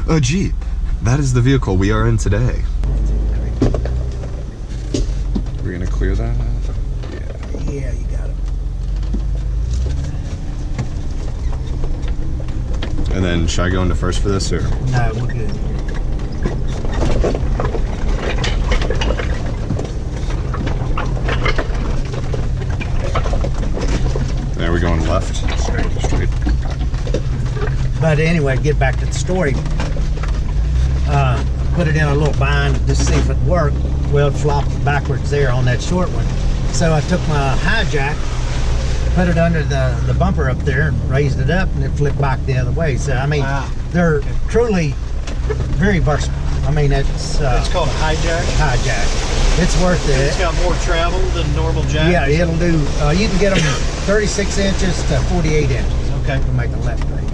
A Jeep. That is the vehicle we are in today. We're gonna clear that? Yeah, you got it. And then, should I go into first for this, or? No, we're good. There, we going left? Straight. But anyway, get back to the story. Put it in a little bind to see if it worked. Well, it flopped backwards there on that short one. So I took my hijack, put it under the bumper up there and raised it up, and it flipped back the other way. So, I mean, they're truly very versatile. I mean, it's called a hijack? Hijack. It's worth it. It's got more travel than normal jack? Yeah, it'll do, you can get them 36 inches to 48 inches. Okay. To make a left right here.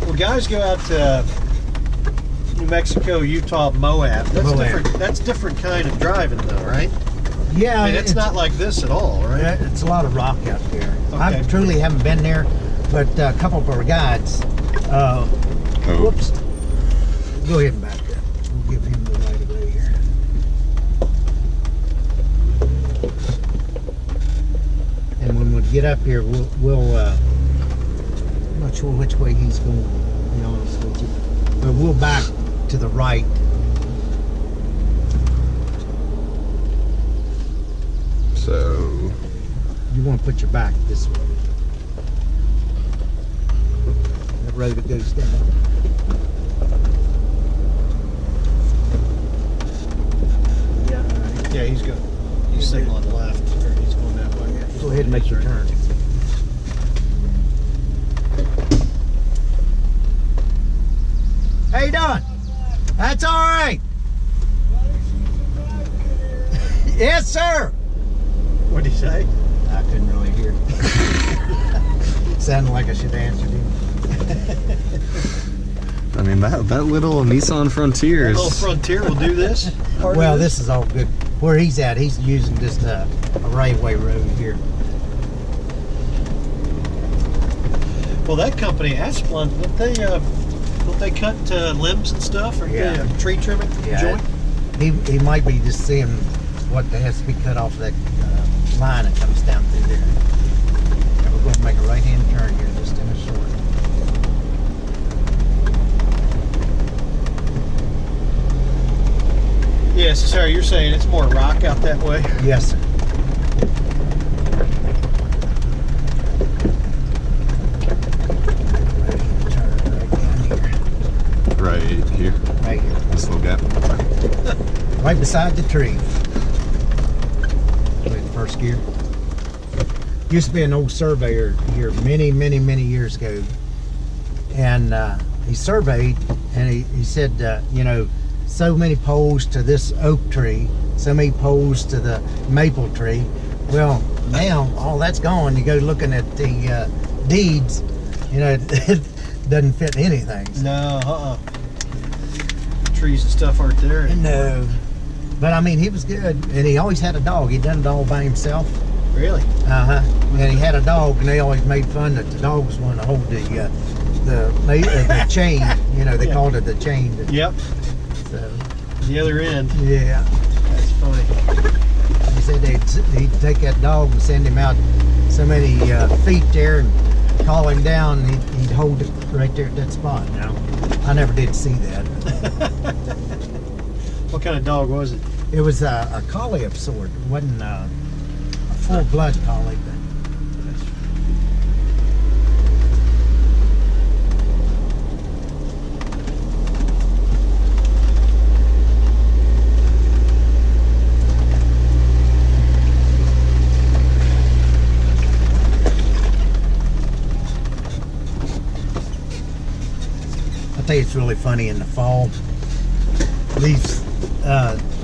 Well, guys go out to New Mexico, Utah, Moab. That's different kind of driving though, right? Yeah. I mean, it's not like this at all, right? It's a lot of rock out there. Okay. I truly haven't been there, but a couple of our guides, whoops. Go ahead and back up. We'll give him the right of way here. And when we get up here, we'll I'm not sure which way he's going, to be honest with you. But we'll back to the right. So... You want to put your back this way. The road that goes down. Yeah, he's signaling left, or he's going that way. Go ahead and make your turn. How you doing? That's all right. Yes, sir. What'd he say? I couldn't really hear. Sounded like I should have answered him. I mean, that little Nissan Frontier That is... little Frontier will do this? Well, this is all good. Where he's at, he's using just a right-of-way road here. Well, that company, Asplund, don't they cut limbs and stuff? Or Yeah. Tree trimming joint? He might be just seeing what has to be cut off that line that comes down through there. And we're going to make a right-hand turn here just in a short. Yeah, so sorry, you're saying it's more rock out that way? Yes, sir. Right here. Right here. This little gap. Right beside the tree. Wait, the first gear. Used to be an old surveyor here many, many, many years ago. And he surveyed, and he said, you know, so many poles to this oak tree, so many poles to the maple tree. Well, now all that's gone. You go looking at the deeds, you know, it doesn't fit anything. No, trees and stuff aren't there anymore. No. But I mean, he was good, and he always had a dog. He done it all by himself. Really? Uh-huh. And he had a dog, and they always made fun that the dog was one to hold the chain. You know, they called it the chain. Yep. So, The other end. yeah. That's funny. He said he'd take that dog and send him out so many feet there and call him down, and he'd hold it right there at that spot. Now, I never did see that. What kind of dog was it? It was a collie of sort. It wasn't a full-blood collie, but I think it's really funny in the fall. These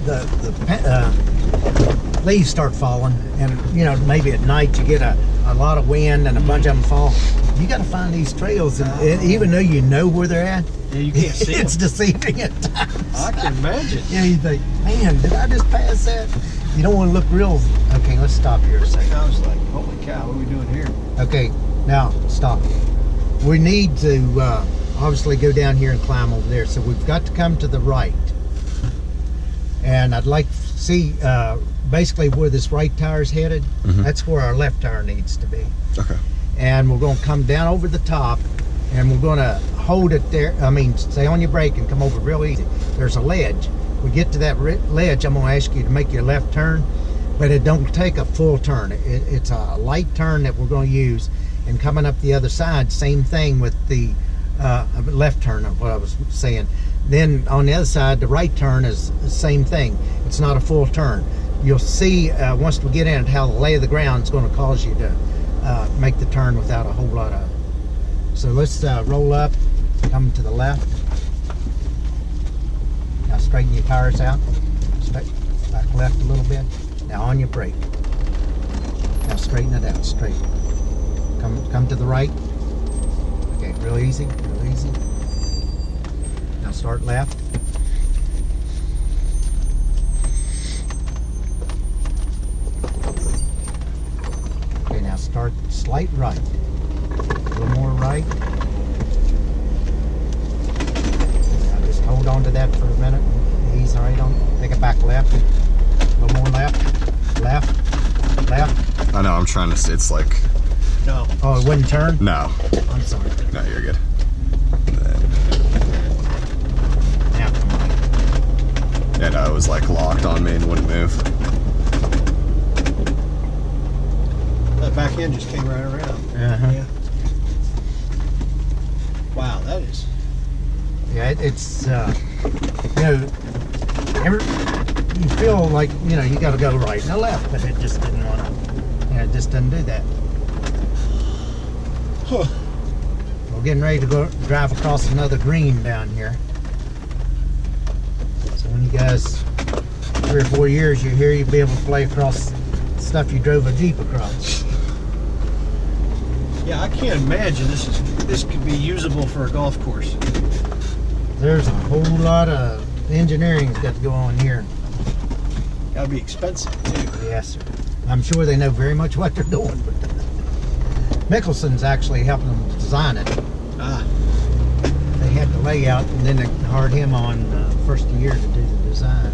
the leaves start falling, and you know, maybe at night you get a lot of wind and a bunch of them fall. You got to find these trails, and even though you know where they're at, Yeah, you can't see it's them. deceiving at times. I can imagine. Yeah, you think, man, did I just pass that? You don't want to look real. Okay, let's stop here a second. I was like, holy cow, what are we doing here? Okay, now stop. we need to obviously go down here and climb over there. So we've got to come to the right. And I'd like to see basically where this right tire is headed. That's where our left tire needs to be. Okay. And we're going to come down over the top, and we're going to hold it there. I mean, stay on your brake and come over real easy. There's a ledge. We get to that ledge, I'm going to ask you to make your left turn, but it don't take a full turn. It's a light turn that we're going to use. And coming up the other side, same thing with the left turn of what I was saying. Then on the other side, the right turn is the same thing. It's not a full turn. You'll see once we get in it how the lay of the ground is going to cause you to make the turn without a whole lot of. So let's roll up, come to the left. Now straighten your tires out. Back left a little bit. Now on your brake. Now straighten it out, straight. Come to the right. Okay, real easy, real easy. Now start left. Okay, now start slight right. A little more right. Now just hold on to that for a minute. Ease right on. Take it back left. A little more left. Left. Left. I know, I'm trying to, it's like... No. Oh, it wouldn't turn? No. I'm sorry. No, you're good. Now come on. Yeah, no, it was like locked on me and wouldn't move. That back end just came right around. Yeah. Wow, that is. Yeah, it's you know, you feel like, you know, you got to go right and left, but it just didn't want to, you know, it just didn't do that. Huh. We're getting ready to go drive across another green down here. So when you guys, 3 or 4 years, you're here, you'll be able to play across stuff you drove a Jeep across. Yeah, I can't imagine this could be usable for a golf course. There's a whole lot of engineering's got to go on here. Gotta be expensive too. Yes, sir. I'm sure they know very much what they're doing, but Mickelson's actually helping them design it. Ah. They had the layout, and then they hired him on first year to do the design.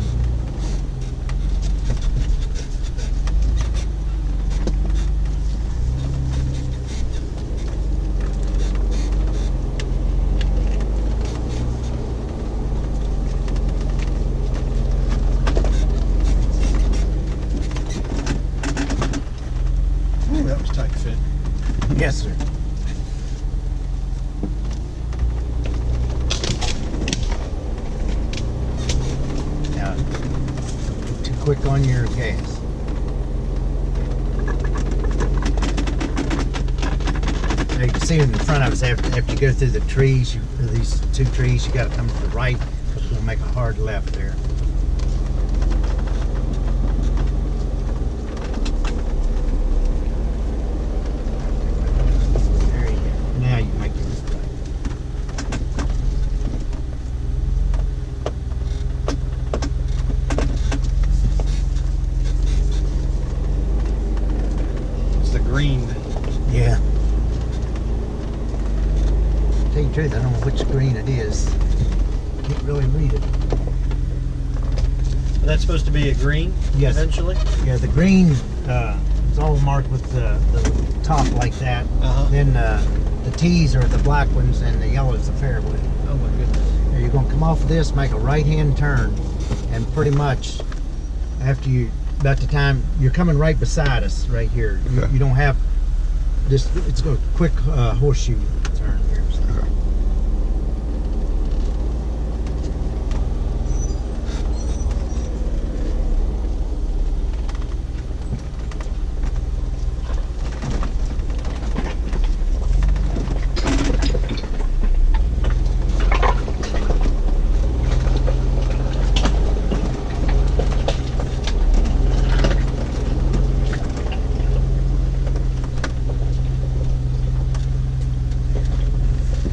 Ooh, that was tight fit. Yes, sir. Now, too quick on your gas. Now you can see in front of us, after you go through the trees, these 2 trees, you got to come to the right, because we're going to make a hard left there. Now you make it right. It's the green. Yeah. Tell you the truth, I don't know which green it is. Can't really read it. That's supposed to be a green. Yes. Eventually. Yeah, the green is all marked with the top like that. Then the T's are the black ones, and the yellow is the fairway. Oh my goodness. Now you're going to come off of this, make a right-hand turn, and pretty much after you, about the time you're coming right beside us, right here. Okay. You don't have this. It's a quick horseshoe turn here. So. Okay.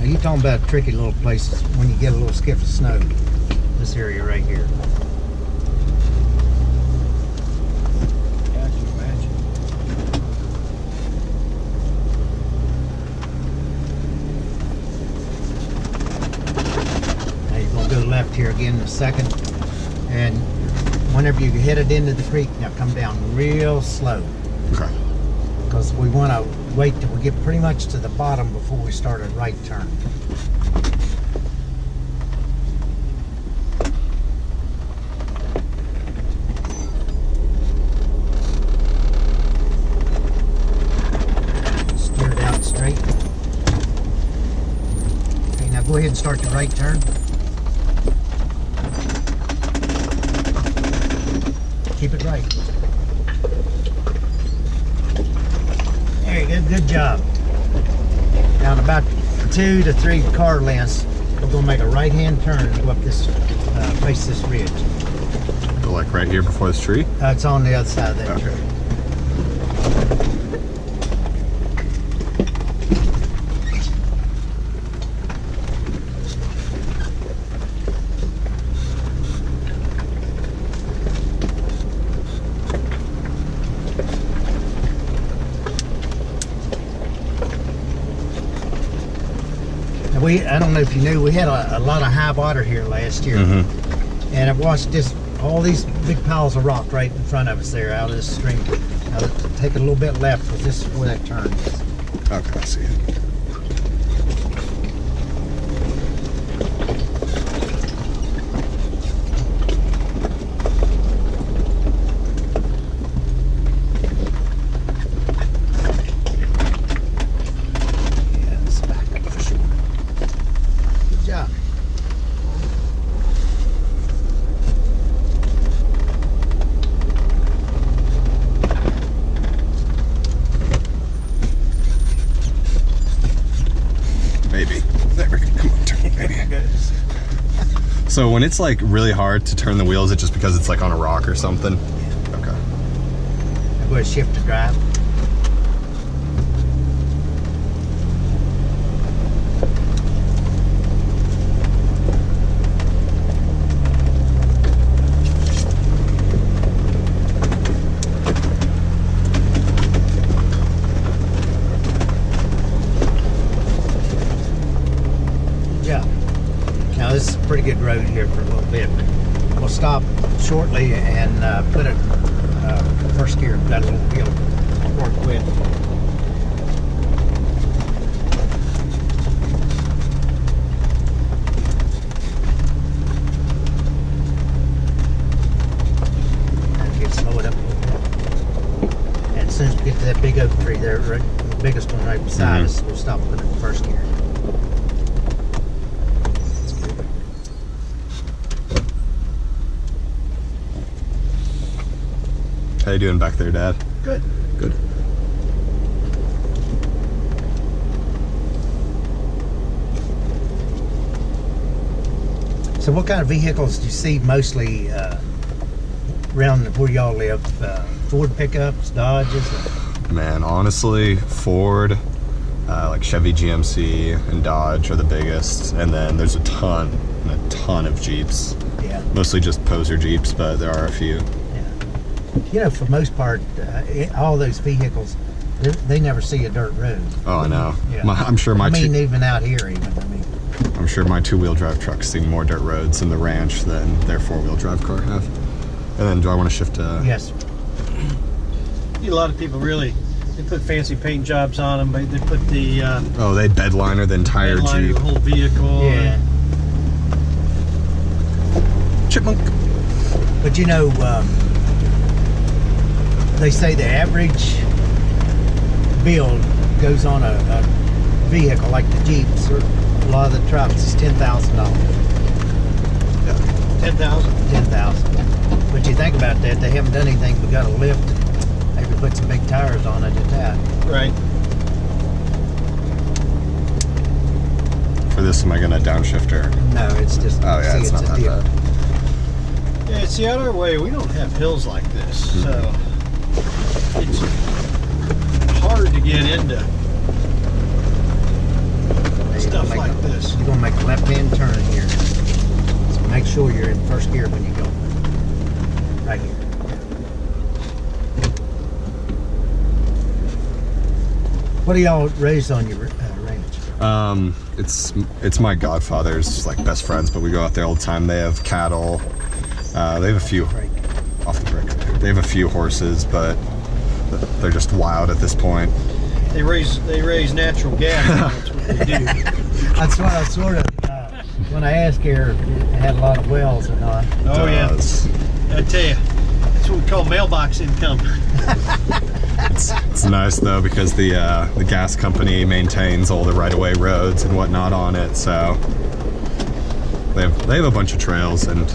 You're talking about tricky little places when you get a little skiff of snow. This area right here. Yeah, I can imagine. left here again in a second. And whenever you head it into the creek, now come down real slow. Okay. Because we want to wait till we get pretty much to the bottom before we start a right turn. Steer it out straight. Okay, now go ahead and start the right turn. Keep it right. There you go, good job. Now in about 2 to 3 car lengths, we're gonna make a right-hand turn and go up this, face this ridge. Go like right here before this tree? It's on the other side of that tree. I don't know if you knew, we had a lot of high water here last year. Mm-hmm. And I've watched all these big piles of rock right in front of us there out of this stream. Now take a little bit left because this is where that turn is. Okay, I see it. So when it's like really hard to turn the wheels, it's just because it's like on a rock or something? Yeah. Okay. I'm going to shift to drive. Now this is a pretty good road here for a little bit. We'll stop shortly and put it first gear. Got a little wheel to work with. And get slow it up a little bit. And as soon as we get to that big oak tree there, right, the biggest one right beside us, we'll stop and put it in first gear. How you doing back there, Dad? Good. Good. So what kind of vehicles do you see mostly around where y'all live? Ford pickups, Dodges? Man, honestly, Ford, like Chevy GMC and Dodge are the biggest. And then there's a ton of Jeeps. Yeah. Mostly just poser Jeeps, but there are a few. You know, for the most part, all those vehicles, they never see a dirt road. Oh, I know. Yeah. I'm sure my even out here, I'm sure my 2-wheel drive trucks see more dirt roads in the ranch than their 4-wheel drive car have. And then, do I want to shift to? Yes. A lot of people they put fancy paint jobs on them, but they put the they bed liner the entire Jeep, the whole vehicle. Yeah. Chipmunk. But you know, they say the average build goes on a vehicle like the Jeeps or a lot of the trucks is $10,000. Yeah. 10,000. 10,000. But you think about that, they haven't done anything but got a lift and maybe put some big tires on it at that. Right. For this, am I gonna downshift or? No, it's just. Oh yeah, it's not that bad. Yeah, it's the other way. We don't have hills like this, so it's hard to get into stuff like this. You're gonna make a left-hand turn here, so make sure you're in first gear when you go. Right here. What do y'all raise on your ranch? it's my godfather's like best friends, but we go out there all the time. They have cattle. They have a few off the brick. They have a few horses, but they're just wild at this point. They raise natural gas. That's what they do. That's what I sort of when I asked her if it had a lot of wells or not. Oh yeah, I tell you, that's what we call mailbox income. It's nice though because the gas company maintains all the right-of-way roads and whatnot on it, so they have a bunch of trails, and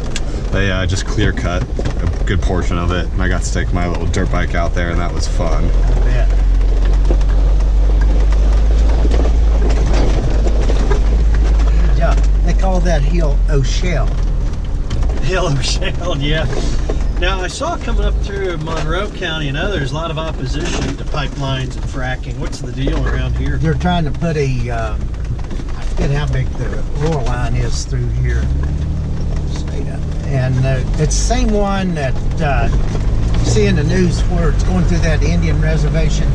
they just clear cut a good portion of it. And I got to take my little dirt bike out there, and that was fun. Yeah. Yeah, they call that hill O'Shell. Hill O'Shell, yeah. Now, I saw coming up through Monroe County and others, a lot of opposition to pipelines and fracking. What's the deal around here? They're trying to put a, I forget how big the oil line is through here. And it's the same one that you see in the news where it's going through that Indian reservation.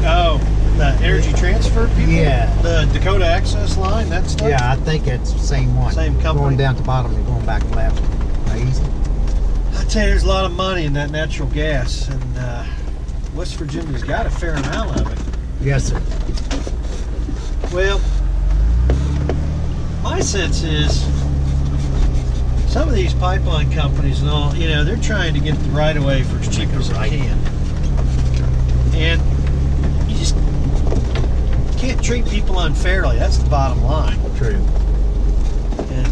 Oh, the Energy Transfer people? Yeah. The Dakota Access Line, that stuff? Yeah, I think it's the same one. Same company. Going down to the bottom and going back left. Easy. I tell you, there's a lot of money in that natural gas, and West Virginia's got a fair amount of it. Yes, sir. Well, my sense is some of these pipeline companies and all, you know, they're trying to get the right of way for as cheap as they can. And you just can't treat people unfairly. That's the bottom line. True. And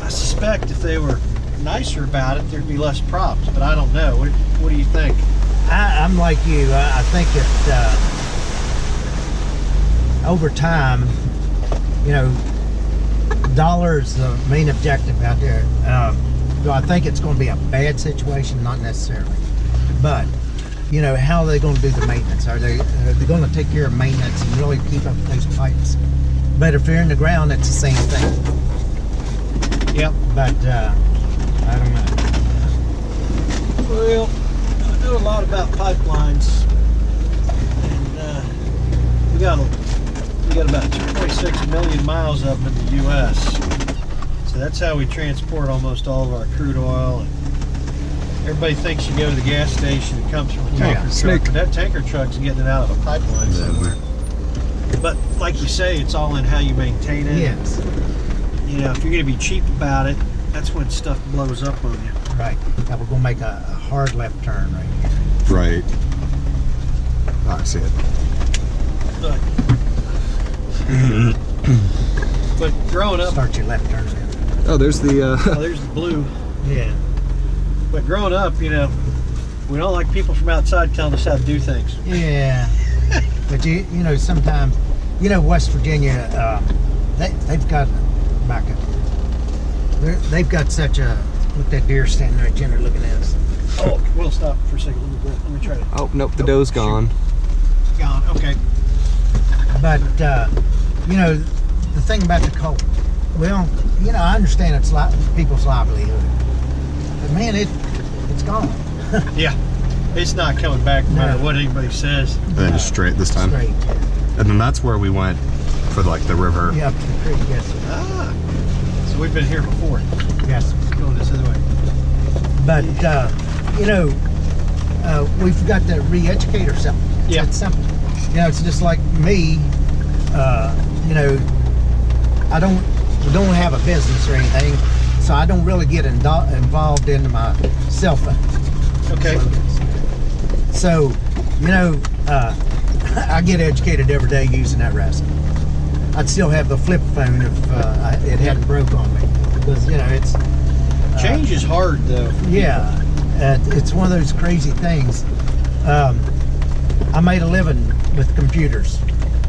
I suspect if they were nicer about it, there'd be less problems, but I don't know. What do you think? I'm like you. I think that over time, you know, dollar is the main objective out there. Do I think it's going to be a bad situation? Not necessarily. But, you know, how are they going to do the maintenance? Are they going to take care of maintenance and really keep up with those pipes? But if they're in the ground, it's the same thing. Yep. But, I don't know. Well, I know a lot about pipelines, and we got about 2.6 million miles of them in the U.S. So that's how we transport almost all of our crude oil. And everybody thinks you go to the gas station, it comes from a tanker truck, but that tanker truck's getting it out of a pipeline somewhere. But like you say, it's all in how you maintain it. Yes. You know, if you're going to be cheap about it, that's when stuff blows up on you. Right. Now we're going to make a hard left turn right here. Right. Oh, I see it. But growing up, Start your left turn there. Oh, there's the. oh, there's the blue. Yeah. But growing up, you know, we don't like people from outside telling us how to do things. Yeah. But you know, sometimes, you know, West Virginia, they've got back up. They've got such a look at that deer standing there, Jenner looking at us. Oh, we'll stop for a second. Let me try to. Oh nope, the doe's gone. Gone. Okay. But you know, the thing about the coal, well, you know, I understand it's people's livelihood, but man, it's gone. Yeah, it's not coming back no matter what anybody says. And then just straight this time. Straight. And then that's where we went for like the river. Yeah, up to the creek. Yes, sir. Ah, so we've been here before. Yes, sir. Going this other way. But you know, we forgot to re-educate ourselves. Yeah. It's simple. You know, it's just like me. You know, we don't have a business or anything, so I don't really get involved in my cell phone. Okay. So, you know, I get educated every day using that rascal. I'd still have the flip phone if it hadn't broke on me, because you know it's. Change is hard though. Yeah, it's one of those crazy things. I made a living with computers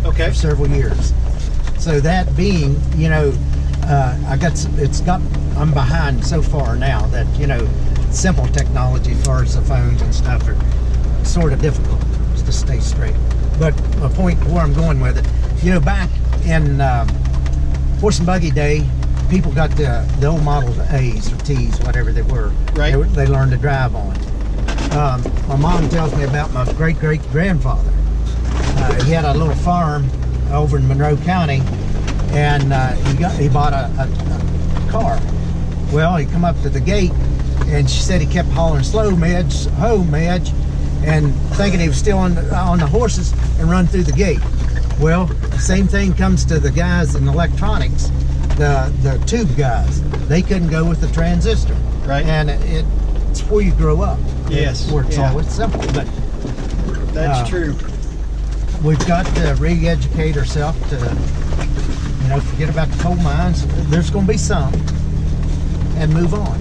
Okay. for several years. So that being, you know, I'm behind so far now that, you know, simple technology as far as the phones and stuff are sort of difficult to stay straight. But a point where I'm going with it, you know, back in horse and buggy day, people got the old Model A's or T's, whatever they were. Right. They learned to drive on. My mom tells me about my great-great-grandfather. He had a little farm over in Monroe County, and he bought a car. Well, he come up to the gate, and she said he kept hollering, "Slow, Midge, ho, Midge," and thinking he was still on the horses, and run through the gate. Well, the same thing comes to the guys in electronics, the tube guys. They couldn't go with the transistor. Right. And it's where you grow up. Yes. Where it's always simple. But that's true. we've got to re-educate ourselves to, forget about the coal mines. There's going to be some, and move on.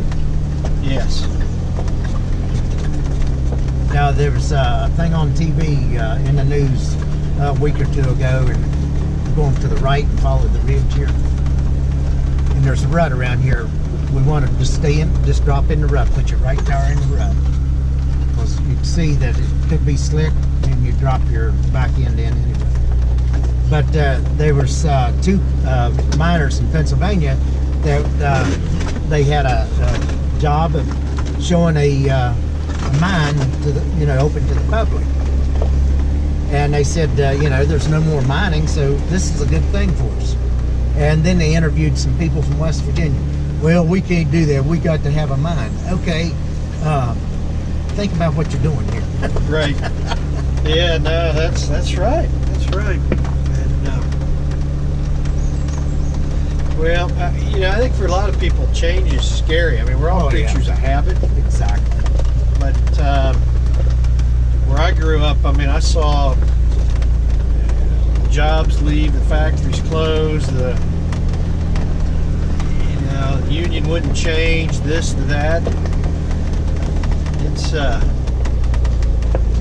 Yes. Now, there was a thing on TV in the news a week or two ago, and going to the right and follow the ridge here. And there's a rut around here. We want to just drop in the rut, put your right tire in the rut. Because you can see that it could be slick, and you drop your back end in anyway. But there was two miners in Pennsylvania that they had a job of showing a mine to the, open to the public. And they said, there's no more mining, so this is a good thing for us. And then they interviewed some people from West Virginia. Well, we can't do that. We got to have a mine. Okay, think about what you're doing here. Right. Yeah, no, that's right. That's right. And I think for a lot of people, change is scary. I mean, we're all creatures of habit. Exactly. But where I grew up, I saw jobs leave, the factories close, the union wouldn't change, this, that. It's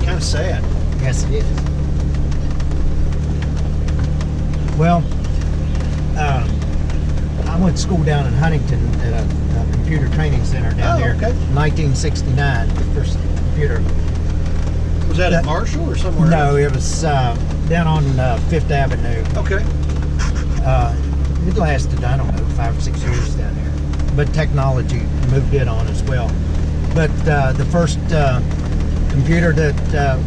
kind of sad. Yes, it is. Well, I went to school down in Huntington at a computer training center down there. Okay. 1969, the first computer. Was that at Marshall or somewhere No, else? it was down on Fifth Avenue. Okay. It lasted, I don't know, 5 or 6 years down there. But technology moved it on as well. But the first computer that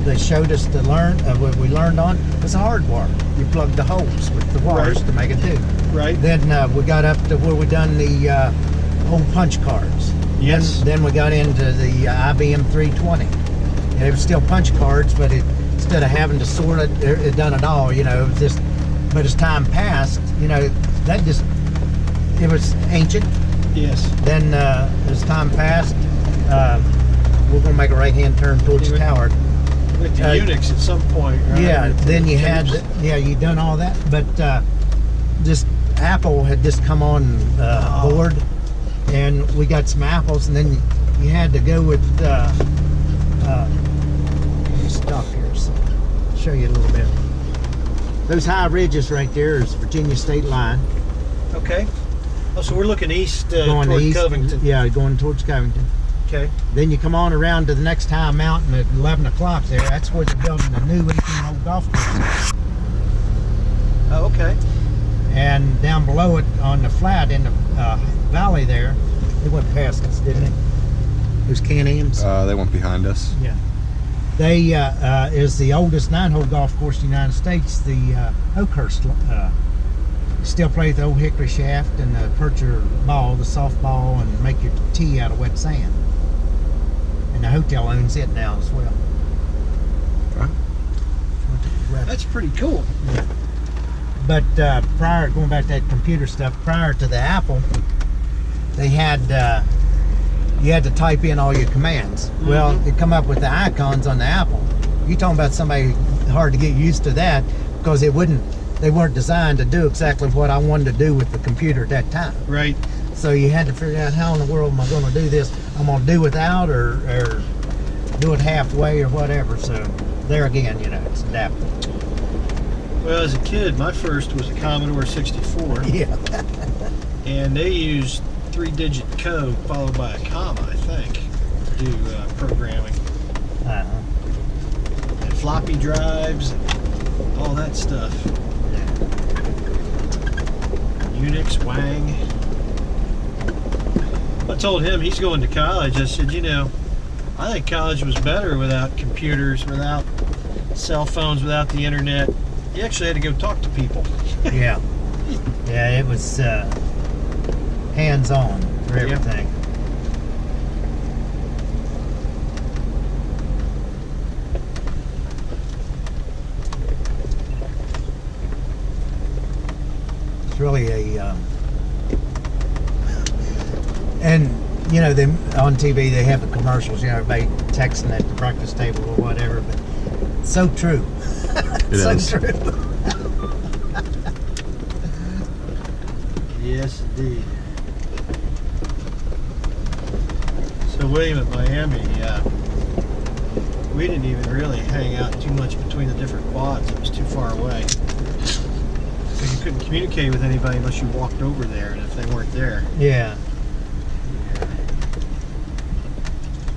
they showed us to learn, what we learned on, was a hardwire. You plugged the holes with the wires to make it do. Right. Then we got up to where we done the old punch cards. Yes. Then we got into the IBM 320. And it was still punch cards, but instead of having to sort it done it all, it was just, but as time passed, that just, it was ancient. Yes. Then as time passed, we're going to make a right-hand turn towards the tower. With the Unix at some point, right? Yeah, then you had, you done all that, but just Apple had just come on board, and we got some apples, and then you had to go with, let me stop here so show you a little bit. Those high ridges right there is Virginia state line. Okay. Oh, so we're looking east Going toward east, Covington. Yeah, going towards Covington. Okay. Then you come on around to the next high mountain at 11 o'clock there. That's where they're building the new 18-hole golf course. Oh, okay. And down below it on the flat in the valley there, they went past us, didn't they? Those Can-Ams. They went behind us. Yeah. They is the oldest 9-hole golf course in the United States, the Oakhurst. Still play with the old hickory shaft and the percher ball, the softball, and make your tee out of wet sand. And the hotel owns it now as well. Huh? That's pretty cool. Yeah. But going back to that computer stuff, prior to the Apple, they had you had to type in all your commands. Mm-hmm. Well, it come up with the icons on the Apple. You're talking about somebody hard to get used to that, because they weren't designed to do exactly what I wanted to do with the computer at that time. Right. So you had to figure out, how in the world am I going to do this? I'm going to do without or do it halfway or whatever. So there again, it's adaptable. Well, as a kid, my first was a Commodore 64. Yeah. And they used 3-digit code followed by a comma, I think, to do programming. Uh-huh. And floppy drives and all that stuff. Unix, Wang. I told him he's going to college. I said, I think college was better without computers, without cell phones, without the internet. You actually had to go talk to people. Yeah. Yeah, it was hands-on for Yep. everything. It's really a and you know, them on TV they have the commercials, you know, everybody texting at the breakfast table or whatever, but so true. It so is. true. Yes, indeed. So William at Miami, we didn't even really hang out too much between the different quads. It was too far away. So you couldn't communicate with anybody unless you walked over there, and if they weren't there, Yeah.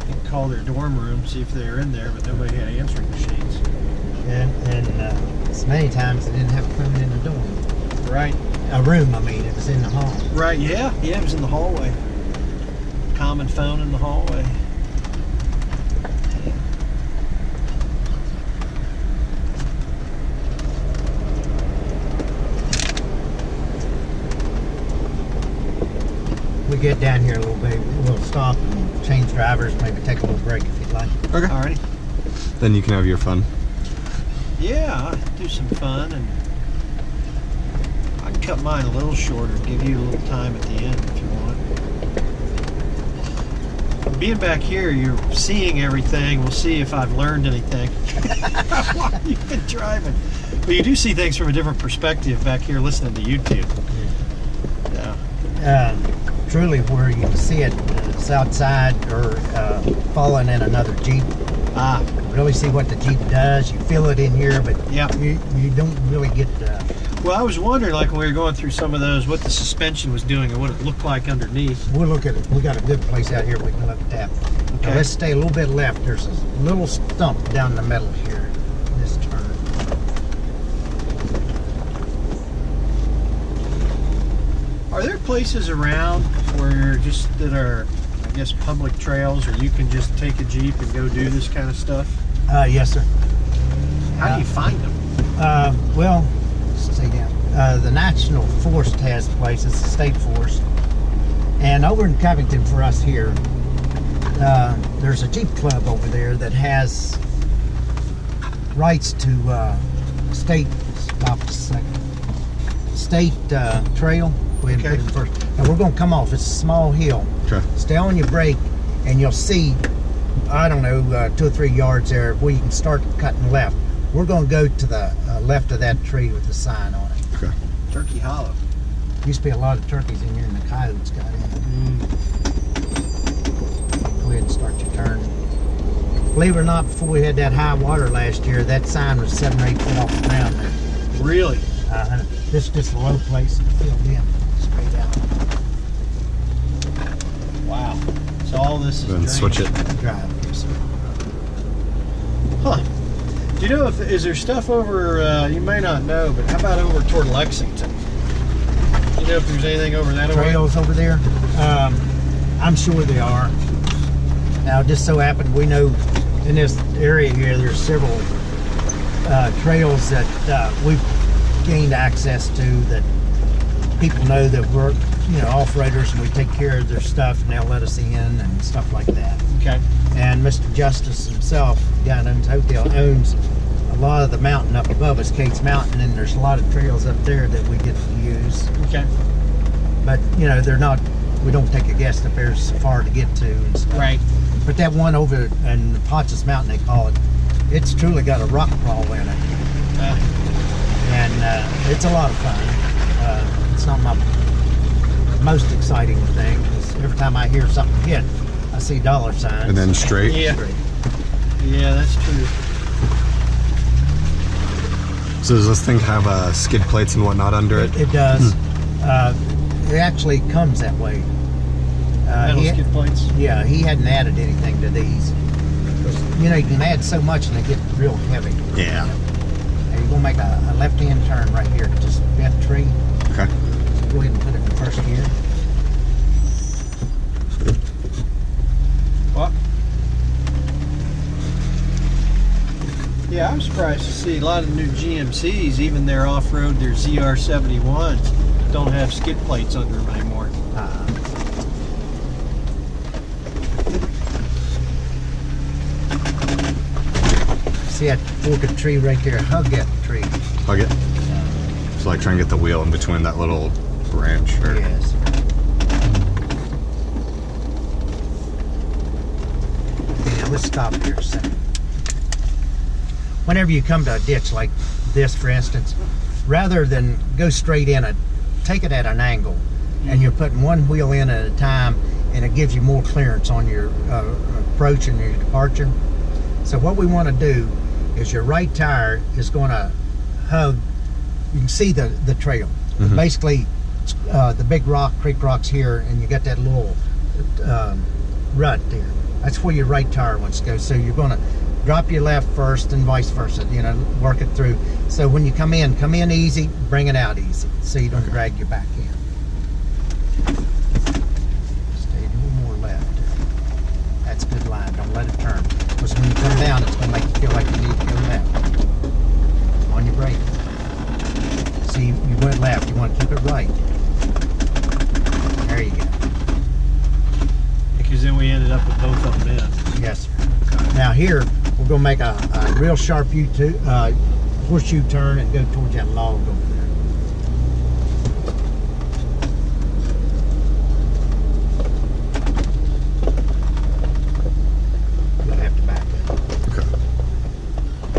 you could call their dorm room, see if they were in there, but nobody had answering machines. And so many times they didn't have a phone in the dorm. Right. A room, I mean, it was in the hall. Right, yeah. Yeah, it was in the hallway. Common phone in the hallway. We get down here a little bit, we'll stop and change drivers, maybe take a little break if you'd like. Okay. Alrighty. Then you can have your fun. Yeah, do some fun, and I can cut mine a little shorter, give you a little time at the end if you want. Being back here, you're seeing everything. We'll see if I've learned anything while you've been driving. But you do see things from a different perspective back here listening to YouTube. Yeah. Truly where you can see it, it's outside or falling in another Jeep. Ah, Really see what the Jeep does. You feel it in here, but yeah. you don't really get Well, I was wondering, like when we were going through some of those, what the suspension was doing and what it looked like underneath. we'll look at it. We got a good place out here we can look at that. Okay. Now let's stay a little bit left. There's a little stump down the middle here, this turn. Are there places around where that are, I guess, public trails, or you can just take a Jeep and go do this kind of stuff? Yes, sir. How do you find them? Well, let's see now. The National Forest has places, the state forest. And over in Covington for us here, there's a Jeep club over there that has rights to state trail. Go ahead and Okay. put it first. Now we're going to come off. It's a small hill. Okay. Stay on your brake, and you'll see, I don't know, 2 or 3 yards there where you can start cutting left. We're going to go to the left of that tree with the sign on it. Okay. Turkey Hollow. Used to be a lot of turkeys in here, and the coyotes got in. Go ahead and start your turn. Believe it or not, before we had that high water last year, that sign was 7 or 8 feet off the ground there. Really? This is just a low place to fill in, straight out. Wow. So all this is Then switch it. Drive, yes, sir. Huh. Do you know is there stuff over, you may not know, but how about over toward Lexington? Do you know if there's anything over that way? Trails over there, I'm sure they are. Now, just so happened, we know in this area here, there's several trails that we've gained access to that people know that we're, off-roaders, and we take care of their stuff, and they'll let us in and stuff like that. Okay. And Mr. Justice himself, the guy that owns the hotel, owns a lot of the mountain up above us, Kate's Mountain, and there's a lot of trails up there that we get to use. Okay. But, they're not, we don't take a guess up there so far to get to and stuff. Right. But that one over in the Ponchas Mountain, they call it, it's truly got a rock crawl in it. And it's a lot of fun. It's not my most exciting thing, because every time I hear something hit, I see dollar signs. And then straight. Yeah. Straight. Yeah, that's true. So does this thing have skid plates and whatnot under it? It does. It actually comes that way. Metal skid plates. Yeah, he hadn't added anything to these. 'Cause, you can add so much and they get real heavy. Yeah. Now you're gonna make a left-hand turn right here, just bent tree. Okay. Go ahead and put it in first gear. What? Yeah, I'm surprised surprised to see a lot of new GMCs, even their off-road, their ZR71s, don't have skid plates under them anymore. See that forked tree right there? Hug that tree. Hug it. So like try and get the wheel in between that little branch. Or... Yes. Okay, now let's stop here a second. Whenever you come to a ditch like this, for instance, rather than go straight in it, take it at an angle, and you're putting one wheel in at a time, and it gives you more clearance on your approach and your departure. So what we want to do is your right tire is going to hug. You can see the trail. Mm-hmm. Basically, the big rock, creek rocks here, and you got that little rut there. That's where your right tire wants to go. So you're going to drop your left first and vice versa, you know, work it through. So when you come in easy, bring it out easy, so you don't drag your back in. Stay a little more left. That's a good line, don't let it turn. Because when you come down, it's going to make you feel like you need to go left. On your brake. See, you went left, you want to keep it right. There you go. Because then we ended up with both of them in. Yes, sir. Now here, we're going to make a real sharp horseshoe turn and go towards that log over there. You'll have to back up. Okay.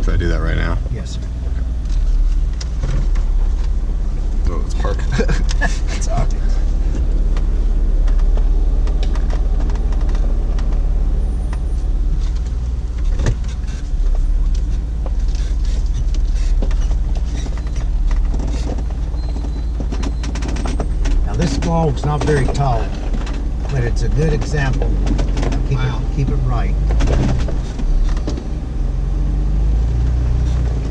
Should I do that right now? Yes, sir. Oh, let's park. That's all. This log's not very tall, but it's a good example. Keep it right.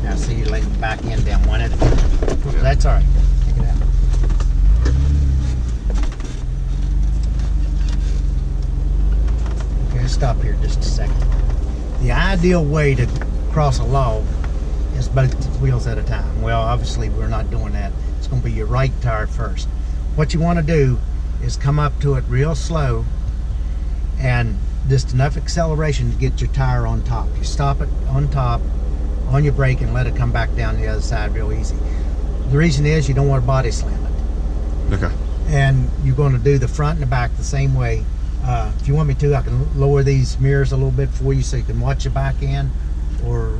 Now see, you're letting the back end down one at a time. That's all right. Take it out. Okay, stop here just a second. The ideal way to cross a log is both wheels at a time. Well, obviously we're not doing that. It's going to be your right tire first. What you want to do is come up to it real slow and just enough acceleration to get your tire on top. You stop it on top, on your brake, and let it come back down the other side real easy. The reason is you don't want to body slam it. Okay. And you're going to do the front and the back the same way. If you want me to, I can lower these mirrors a little bit for you so you can watch your back end, or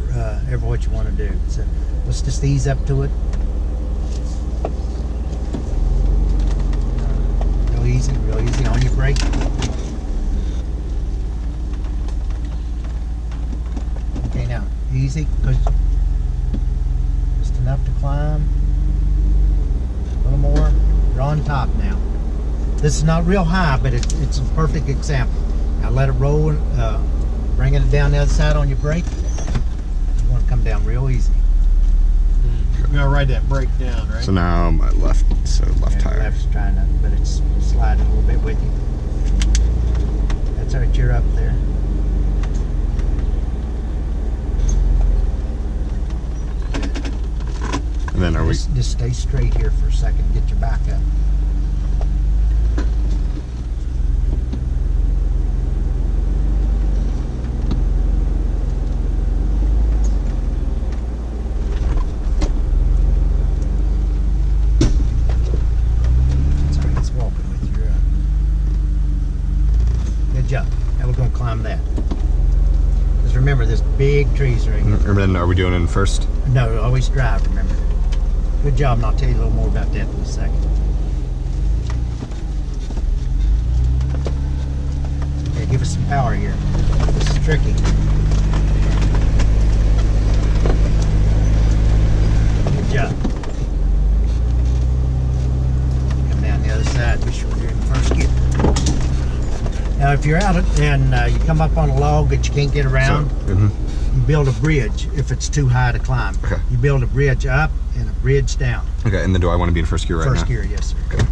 ever what you want to do. So let's just ease up to it. Real easy on your brake. Okay, now easy, just enough to climb. A little more. You're on top now. This is not real high, but it's a perfect example. Now let it roll and bringing it down the other side on your brake. You want to come down real easy. You gotta ride that brake down, right? So now my left tire. Left's trying to, but it's sliding a little bit with you. That's all right, you're up there. And then Just stay straight here for a second, get your back up. Climb that. Just remember, this big trees right here. And then are we doing it in first? No, always drive, remember. Good job, and I'll tell you a little more about that in a second. Okay, give us some power here. This is tricky. Good job. Come down the other side, be sure you're in first gear. Now, if you're out and you come up on a log that you can't get around, you build a bridge if it's too high to climb. Okay. You build a bridge up and a bridge down. Okay, and then do I want to be in first gear right now? First gear, yes, sir. Okay.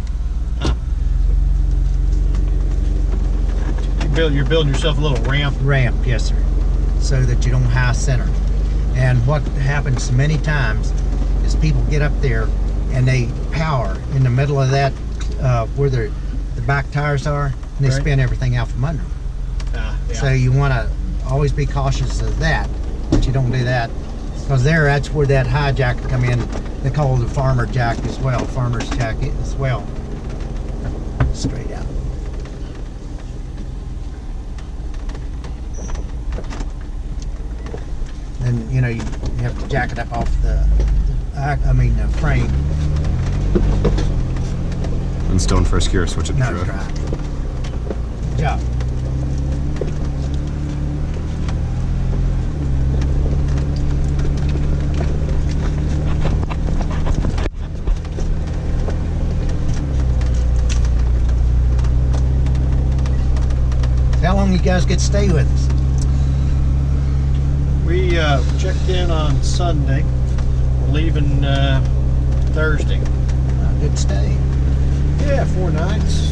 You're building yourself a little ramp. Ramp, yes, sir, so that you don't high center. And what happens many times is people get up there and they power in the middle of that where the back tires are, and they Right. spin everything out from under them. Yeah. So you want to always be cautious of that, but you don't do that, because that's where that high jack can come in. They call it the farmer jack as well, farmer's jack as well. Straight out. Then you know you have to jack it up off the frame. And still in first gear, switch it to No, drive. drive. Good job. How long you guys get to stay with us? We checked in on Sunday. We're leaving Thursday. Good stay. Yeah, 4 nights.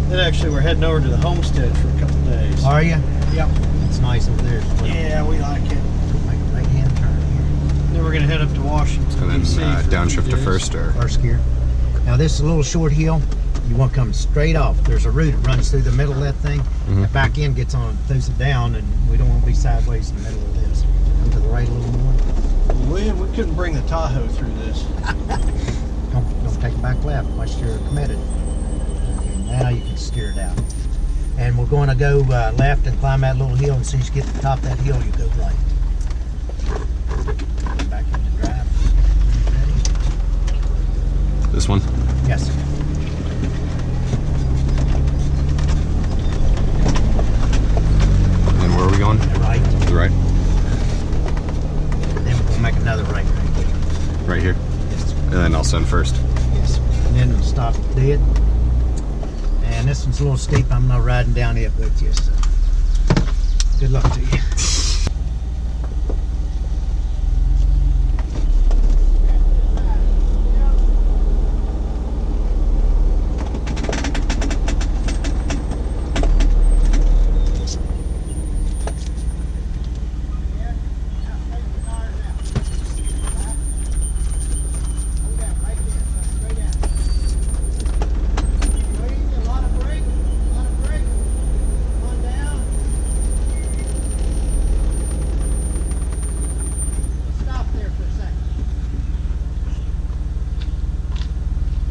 Then actually we're heading over to the homestead for a couple days. Are you? Yep. It's nice over there as well. Yeah, we like it. Make a right-hand turn here. Then we're going to head up to Washington, And D.C. then for a few downshift to days. first, or First gear. Now this is a little short hill. You want to come straight off. There's a route that runs through the middle of that thing. Mhm. The back end gets on, throws it down, and we don't want to be sideways in the middle of this. Come to the right a little more. William, we couldn't bring the Tahoe through this. Don't take it back left unless you're committed. Okay, now you can steer it out. And we're going to go left and climb that little hill, and as soon as you get to the top of that hill, you go right. Back into drive. Ready? this one. Yes, sir. And where are we going? Right. To the right? Then we'll make another right. Right here. Yes, sir. And then I'll send first. Yes, sir. And then we'll stop dead. And this one's a little steep. I'm not riding down it with you, so good luck to you.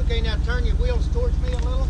Okay, now turn your wheels towards me a little.